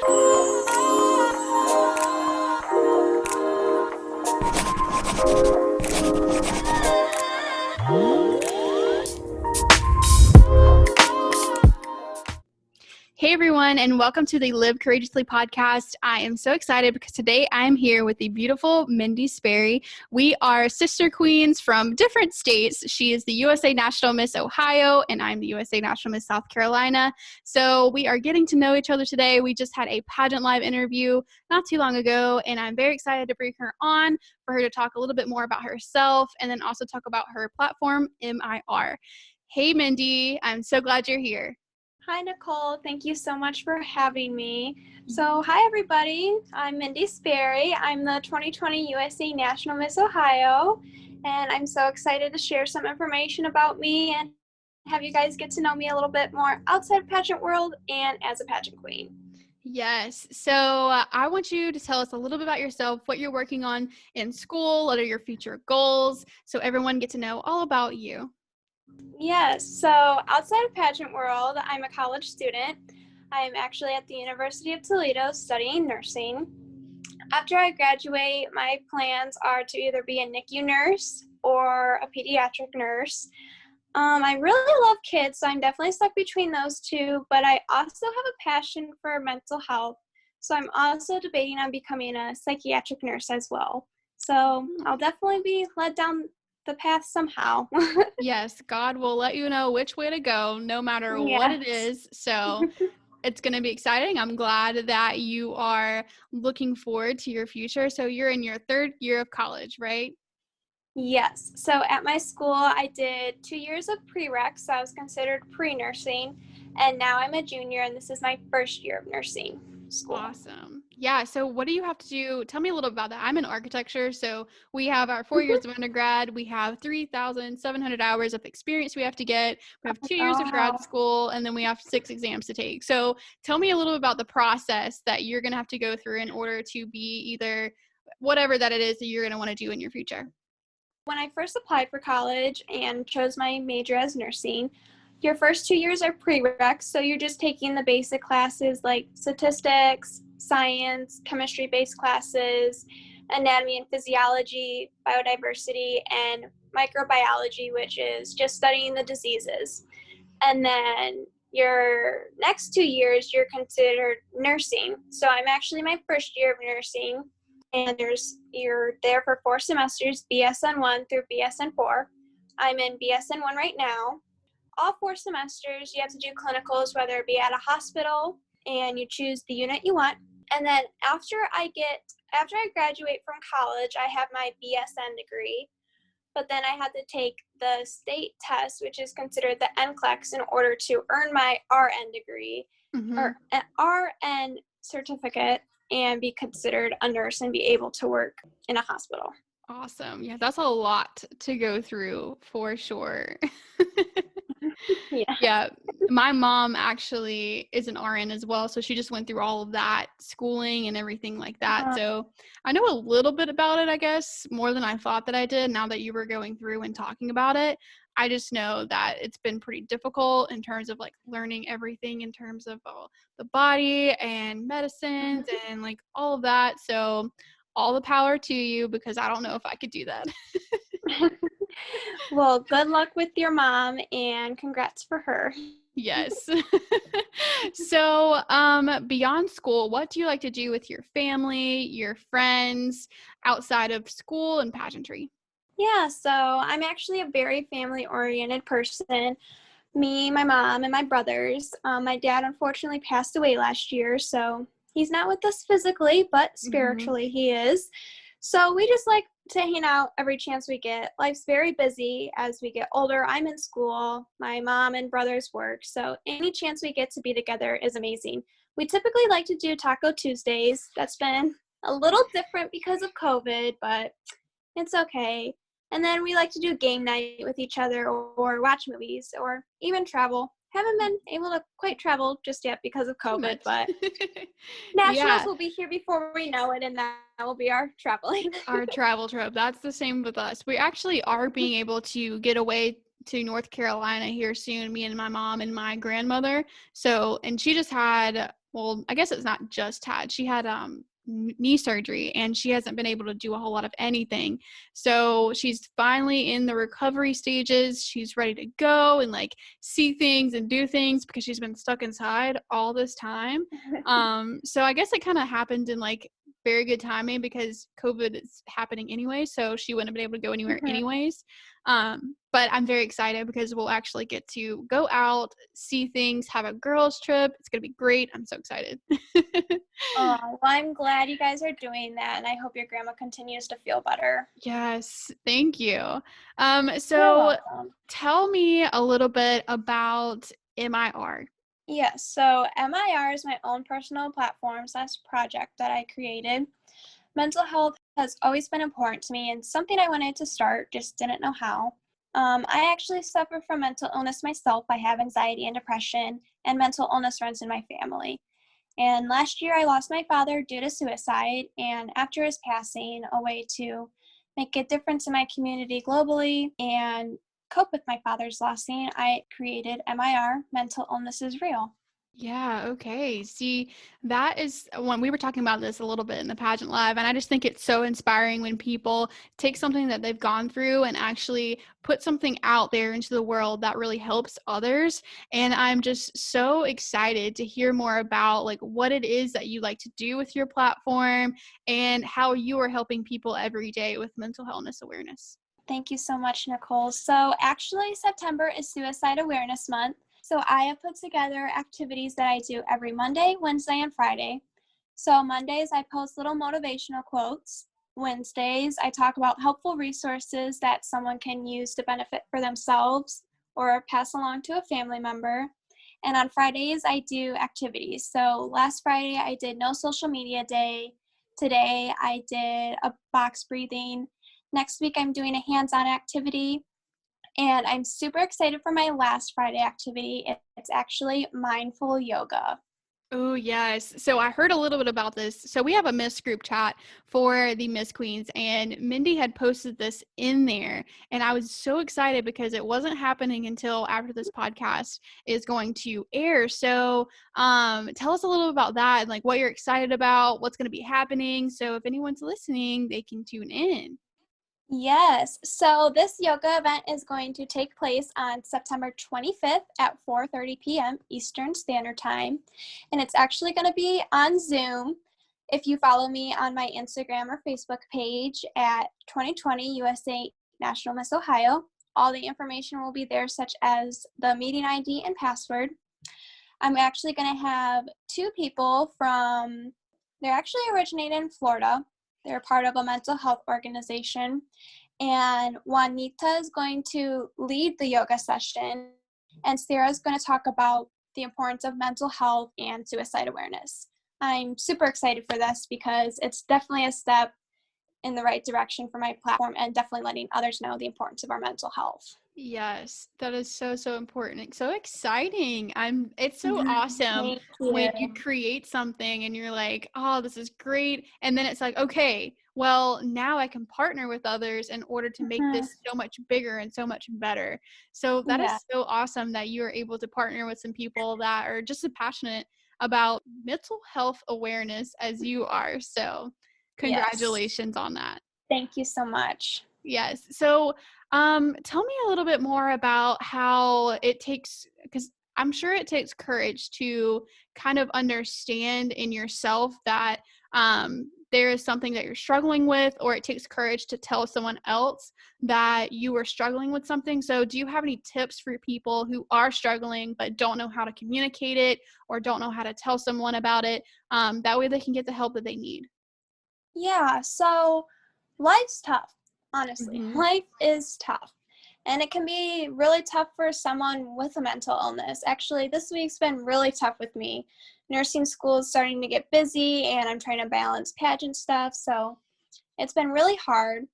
Hey everyone, and welcome to the Live Courageously podcast. I am so excited because today I'm here with the beautiful Mindy Sperry. We are sister queens from different states. She is the USA National Miss Ohio, and I'm the USA National Miss South Carolina. So we are getting to know each other today. We just had a pageant live interview not too long ago, and I'm very excited to bring her on for her to talk a little bit more about herself and then also talk about her platform, MIR. Hey Mindy, I'm so glad you're here. Hi, Nicole. Thank you so much for having me. So, hi, everybody. I'm Mindy Sperry. I'm the 2020 USA National Miss Ohio, and I'm so excited to share some information about me and have you guys get to know me a little bit more outside of pageant world and as a pageant queen. Yes. So I want you to tell us a little bit about yourself, what you're working on in school, what are your future goals, so everyone get to know all about you. Yes, so outside of pageant world, I'm a college student. I'm actually at the University of Toledo studying nursing. After I graduate, my plans are to either be a NICU nurse or a pediatric nurse. I really love kids, so I'm definitely stuck between those two, but I also have a passion for mental health. So I'm also debating on becoming a psychiatric nurse as well. So I'll definitely be led down the path somehow. Yes, God will let you know which way to go, no matter what it Yes. is. So it's going to be exciting. I'm glad that you are looking forward to your future. So you're in your third year of college, right? Yes. So at my school, I did 2 years of prereqs. So I was considered pre-nursing. And now I'm a junior, and this is my first year of nursing school. Awesome. Yeah. So what do you have to do? Tell me a little about that. I'm in architecture. So we have our 4 years of undergrad. We have 3,700 hours of experience we have to get. We have 2 years of grad Oh, school, and then we have 6 exams to take. So tell me a little about the process that you're going to have to go through in order to be either whatever that it is that you're going to want to do in your future. when I first applied for college and chose my major as nursing, your first 2 years are prereqs. So you're just taking the basic classes like statistics, science, chemistry-based classes, anatomy and physiology, biodiversity, and microbiology, which is just studying the diseases. And then your next 2 years, you're considered nursing. So I'm actually my first year of nursing, and you're there for 4 semesters, BSN 1 through BSN 4. I'm in BSN 1 right now. All 4 semesters, you have to do clinicals, whether it be at a hospital, and you choose the unit you want. And then after I graduate from college, I have my BSN degree. But then I had to take the state test, which is considered the NCLEX, in order to earn my RN degree or an RN certificate and be considered a nurse and be able to work in a hospital. Awesome. Yeah, that's a lot to go through for sure. Yeah. Yeah, my mom actually is an RN as well, so she just went through all of that schooling and everything like that. So I know a little bit about it, I guess, more than I thought that I did. Now that you were going through and talking about it, I just know that it's been pretty difficult in terms of like learning everything in terms of the body and medicines and like all of that. So all the power to you because I don't know if I could do that. Well, good luck with your mom and congrats for her. Yes. So, beyond school, what do you like to do with your family, your friends, outside of school and pageantry? Yeah, so I'm actually a very family-oriented person. Me, my mom, and my brothers. My dad unfortunately passed away last year, so he's not with us physically, but spiritually he is. So we just like to hang out every chance we get. Life's very busy as we get older. I'm in school. My mom and brothers work, so any chance we get to be together is amazing. We typically like to do Taco Tuesdays. That's been a little different because of COVID, but it's okay. And then we like to do game night with each other or watch movies or even travel. Haven't been able to quite travel just yet because of COVID, but nationals Yeah, will be here before we know it, and that will be our traveling. our travel trip. That's the same with us. We actually are being able to get away to North Carolina here soon, me and my mom and my grandmother. So, and she just had well, I guess it's not just had. She had knee surgery and she hasn't been able to do a whole lot of anything. So she's finally in the recovery stages. She's ready to go and like see things and do things because she's been stuck inside all this time. So I guess it kind of happened in like very good timing because COVID is happening anyway, so she wouldn't have been able to go anywhere Mhm. anyways. But I'm very excited because we'll actually get to go out, see things, have a girls trip. It's going to be great. I'm so excited. Oh, well, I'm glad you guys are doing that, and I hope your grandma continues to feel better. Yes, thank you. You're So welcome. tell me a little bit about MIR. Yes, so MIR is my own personal platform/project that I created. Mental health has always been important to me and something I wanted to start, just didn't know how. I actually suffer from mental illness myself. I have anxiety and depression, and mental illness runs in my family. And last year, I lost my father due to suicide. And after his passing, a way to make a difference in my community globally and cope with my father's lossing, I created MIR, Mental Illness is Real. Yeah, okay. See, that is when we were talking about this a little bit in the pageant live, and I just think it's so inspiring when people take something that they've gone through and actually put something out there into the world that really helps others. And I'm just so excited to hear more about like what it is that you like to do with your platform and how you are helping people every day with mental illness awareness. Thank you so much, Nicole. So, actually, September is Suicide Awareness Month. So, I have put together activities that I do every Monday, Wednesday, and Friday. So, Mondays, I post little motivational quotes. Wednesdays, I talk about helpful resources that someone can use to benefit for themselves or pass along to a family member. And on Fridays, I do activities. So, last Friday, I did no social media day. Today, I did a box breathing. Next week, I'm doing a hands on activity, and I'm super excited for my last Friday activity. It's actually mindful yoga. Oh, yes. So I heard a little bit about this. So we have a Miss group chat for the Miss Queens, and Mindy had posted this in there. And I was so excited because it wasn't happening until after this podcast is going to air. So tell us a little about that and like what you're excited about, what's going to be happening. So if anyone's listening, they can tune in. Yes. So this yoga event is going to take place on September 25th at 4:30 p.m. Eastern Standard Time, and it's actually going to be on Zoom. If you follow me on my Instagram or Facebook page at 2020 USA National Miss Ohio, all the information will be there, such as the meeting ID and password. I'm actually going to have two people they're actually originated in Florida. They're part of a mental health organization. And Juanita is going to lead the yoga session, and Sarah is going to talk about the importance of mental health and suicide awareness. I'm super excited for this because it's definitely a step in the right direction for my platform and definitely letting others know the importance of our mental health. Yes, that is so, so important. So exciting. It's so awesome Thank you. when you create something and you're like, oh, this is great. And then it's like, okay, well, now I can partner with others in order to make Mhm. this so much bigger and so much better. So that Yeah. is so awesome that you are able to partner with some people that are just as passionate about mental health awareness as you are. So Yes. congratulations on that. Thank you so much. Yes. So, tell me a little bit more about how it takes, because I'm sure it takes courage to kind of understand in yourself that there is something that you're struggling with, or it takes courage to tell someone else that you are struggling with something. So, do you have any tips for people who are struggling but don't know how to communicate it or don't know how to tell someone about it? That way they can get the help that they need. Yeah, so life's tough, honestly. Mm-hmm. Life is tough. And it can be really tough for someone with a mental illness. Actually, this week's been really tough with me. Nursing school is starting to get busy, and I'm trying to balance pageant stuff. So it's been really hard.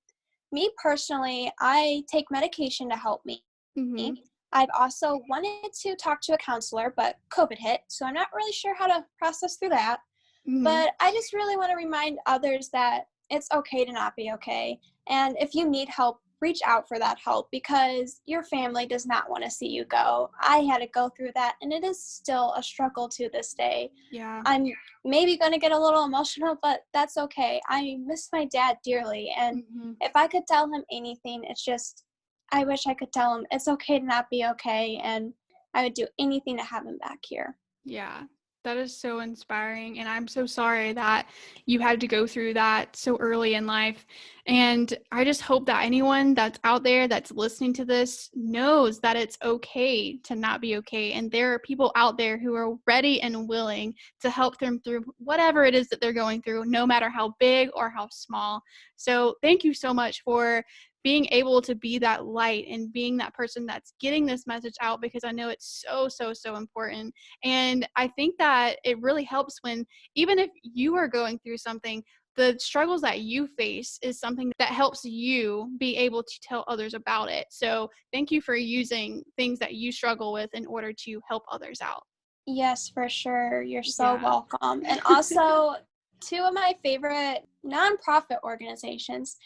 Me personally, I take medication to help me. Mm-hmm. I've also wanted to talk to a counselor, but COVID hit, so I'm not really sure how to process through that. Mm-hmm. But I just really want to remind others that it's okay to not be okay. And if you need help, reach out for that help because your family does not want to see you go. I had to go through that, and it is still a struggle to this day. Yeah. I'm maybe going to get a little emotional, but that's okay. I miss my dad dearly, and Mm-hmm. if I could tell him anything, it's just I wish I could tell him it's okay to not be okay, and I would do anything to have him back here. Yeah, that is so inspiring. And I'm so sorry that you had to go through that so early in life. And I just hope that anyone that's out there that's listening to this knows that it's okay to not be okay. And there are people out there who are ready and willing to help them through whatever it is that they're going through, no matter how big or how small. So thank you so much for being able to be that light and being that person that's getting this message out, because I know it's so, so, so important. And I think that it really helps when, even if you are going through something, the struggles that you face is something that helps you be able to tell others about it. So thank you for using things that you struggle with in order to help others out. Yes, for sure. You're so Yeah. welcome. And also, two of my favorite nonprofit organizations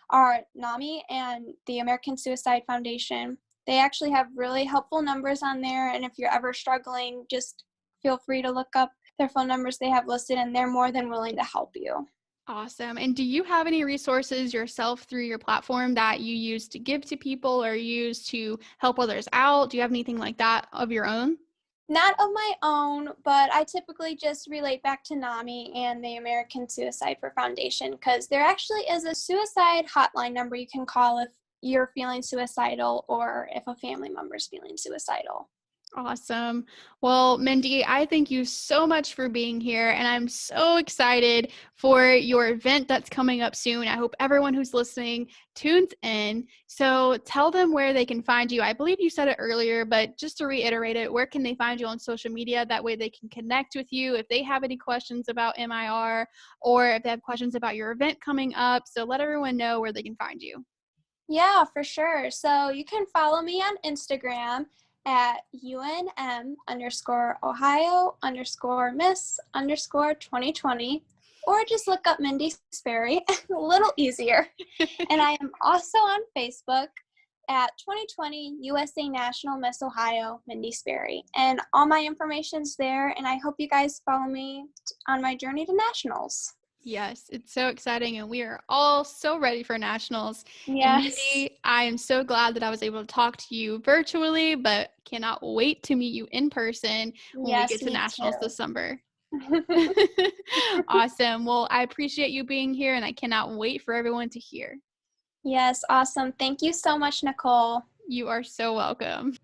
are NAMI and the American Suicide Foundation. They actually have really helpful numbers on there. And if you're ever struggling, just feel free to look up their phone numbers they have listed, and they're more than willing to help you. Awesome. And do you have any resources yourself through your platform that you use to give to people or use to help others out? Do you have anything like that of your own? Not of my own, but I typically just relate back to NAMI and the American Suicide for Foundation because there actually is a suicide hotline number you can call if you're feeling suicidal or if a family member is feeling suicidal. Awesome. Well, Mindy, I thank you so much for being here, and I'm so excited for your event that's coming up soon. I hope everyone who's listening tunes in. So tell them where they can find you. I believe you said it earlier, but just to reiterate it, where can they find you on social media? That way they can connect with you if they have any questions about MIR or if they have questions about your event coming up. So let everyone know where they can find you. Yeah, for sure. So you can follow me on Instagram at UNM_Ohio_Miss_2020, or just look up Mindy Sperry, a little easier. And I am also on Facebook at 2020 USA National Miss Ohio, Mindy Sperry. And all my information's there, and I hope you guys follow me on my journey to nationals. Yes, it's so exciting, and we are all so ready for nationals. And Yes. Mindy, I am so glad that I was able to talk to you virtually, but cannot wait to meet you in person when we get Yes, to me nationals too. this summer. Awesome. Well, I appreciate you being here, and I cannot wait for everyone to hear. Yes, awesome. Thank you so much, Nicole. You are so welcome.